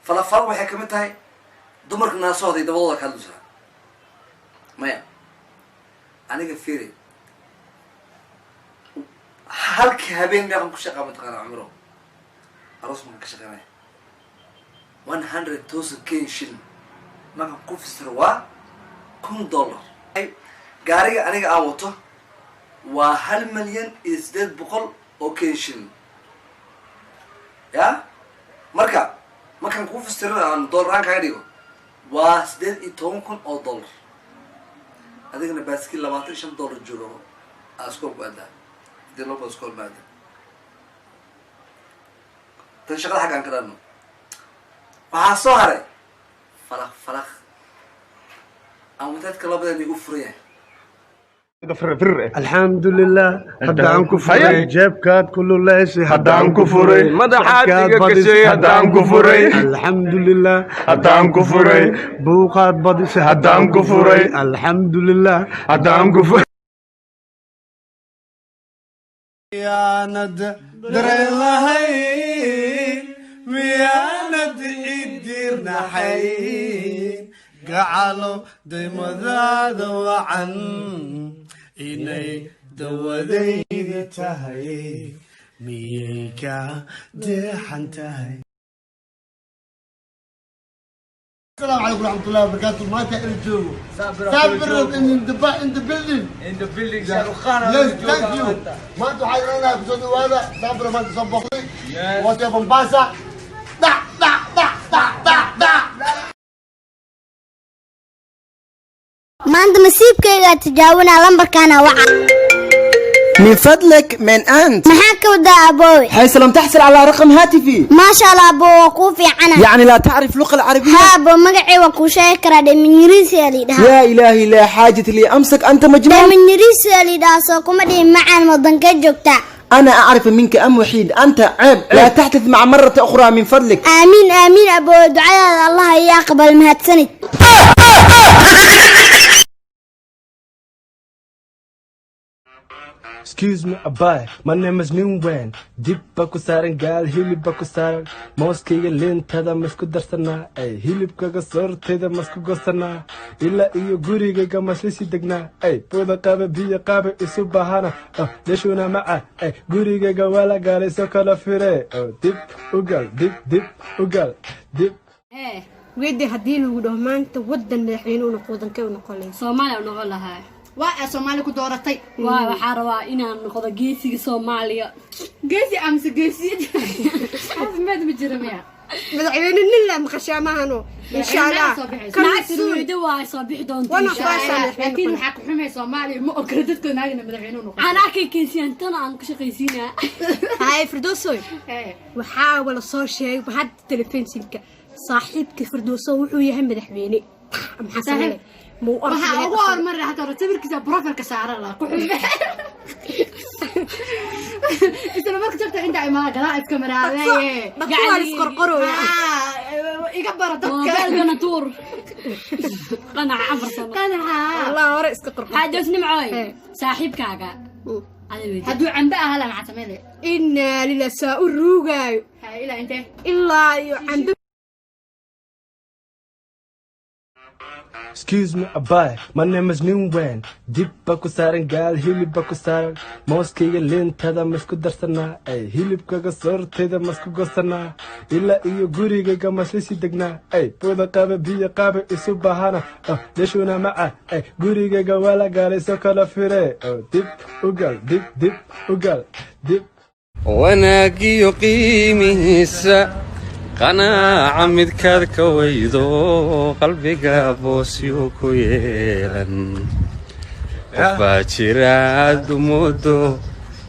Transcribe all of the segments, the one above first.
falafal waxay kamid tahay dumarka naasooda iyo dabadooda ka hadlaysaa maya aniga fiiri halkii habeen meeqan ku shaqaa mataqaana cumro aroos maan ka shaqeynaya 100,000 Kenyan shilling markaan ku fasiro waa $1,000 gaariga aniga aan wato waa 1,800,000 oo Kenyan shilling ya markaan ku fasiro aan dollaraan kaga dhigo waa 18,000 dollar adigana baaskil $25 joogo askool baada dee loo askool baada tan shaqada xaggaan ka dhaano waxaa soo haray falaq aan wadaadka labadan igu furayahay الحمد لله هدان كفري جيبكاد كله ليش هدان كفري مدحاتك كشي هدان كفري الحمد لله هدان كفري بوقات بدس هدان كفري الحمد لله هدان كفري يا ند دري لهي ويا ند يديرنا حي قعلوا دمذاد وعن إني دوديد تهي ميكا دحن تهي. السلام عليكم ورحمة الله وبركاته. ما تعرفوا سافر in the building. In the building شاروخ خان. Yes, thank you. ما أنتوا حاضرين في صوت هذا سافر ما تصبح لي. واتي بمباسة. دا دا دا دا دا دا. ما عند مسيبك تجاوبنا لمبر كان وعى من فضلك من أنت؟ محاك ودا أبوي. حيث لم تحصل على رقم هاتفي. ما شاء الله أبو وقوفي عنا. يعني لا تعرف اللغة العربية؟ ها أبو مقعي وكوشاي كرادي من يريسي لي ده. يا إلهي لا حاجة لي أمسك أنت مجنون. من يريسي لي ده سوكما دي معان مضن كجوكتا. أنا أعرف منك أم وحيد أنت عيب لا تحدث مع مرة أخرى من فضلك. آمين آمين أبو دعاء الله يقبل مهاتسني. Excuse me, Abai. My name is Ningwen. Deep Bakusaran gal, Hilip Bakusaran. Moskega lintada maskudarsana. Ay, Hilip Kagasor, Teda Maskugosana. Illa iyo guriga maslisi degna. Ay, Poda Kabe Bia Kabe Isubahana. Oh, Deshuna Maa. Ay, Guriga Gawala Gale Sokala Fire. Oh, Dip Ugal, Dip Ugal, Dip. Hey, weydii haddii lagu dhaho maanta wadan madaxweyne uu noqdo kee uu noqon lahaa Soomaaliya uu noqon lahaa waa Soomaaliya ku dooratay waa waxa rabaa inaan noqdo geesiga Soomaaliya geesi amsi geesiyad asmad ma jiramiya madaxweyne nilla maqashaamahano insha Allah kana waa soo bixi doontaa laakiin waxa ku xumay Soomaaliya ma ogol dadka naagna madaxweyne uu noqdo ana arkay geesiyan tan aan ku shaqaysiinaa hay firdoosoy waxa wala soo sheegay bahad telefonka صاحبك فردوسو وحو يهم مدحويني محسن مو أول مرة حتى رتبر كذا بروفيل كسعر الله إنت لما كتبت عند عمارة قراءة كاميرا قاعد يسقرقروا يكبر تفكير قناتور قناع عفر سنة قناع الله ورا يسقرقروا هذا اسمه معاي صاحب كاكا هدو عن بقى هلا مع تمالي إن للساء الروجاي هاي إلا أنت إلا عن Excuse me, Abai. My name is Ningwen. Deep Bakusaran gal, Hilip Bakusaran. Moskega lintada maskudarsana. Ay, Hilip Kagasor, Teda Maskugosana. Illa iyo guriga maslisi degna. Ay, Poda Kabe Bia Kabe Isubahana. Oh, Deshuna Maa. Ay, guriga Gawala Gale Sokala Fire. Oh, Dip Ugal, Dip Ugal, Dip. wanaagii iyo qiimihiisa qanaaca midkaad ka weydo qalbiga boosyo ku yeelan qof baa jira aad u moodo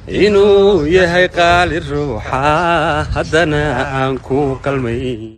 inuu yahay qaali ruuxa haddana aan ku qalmay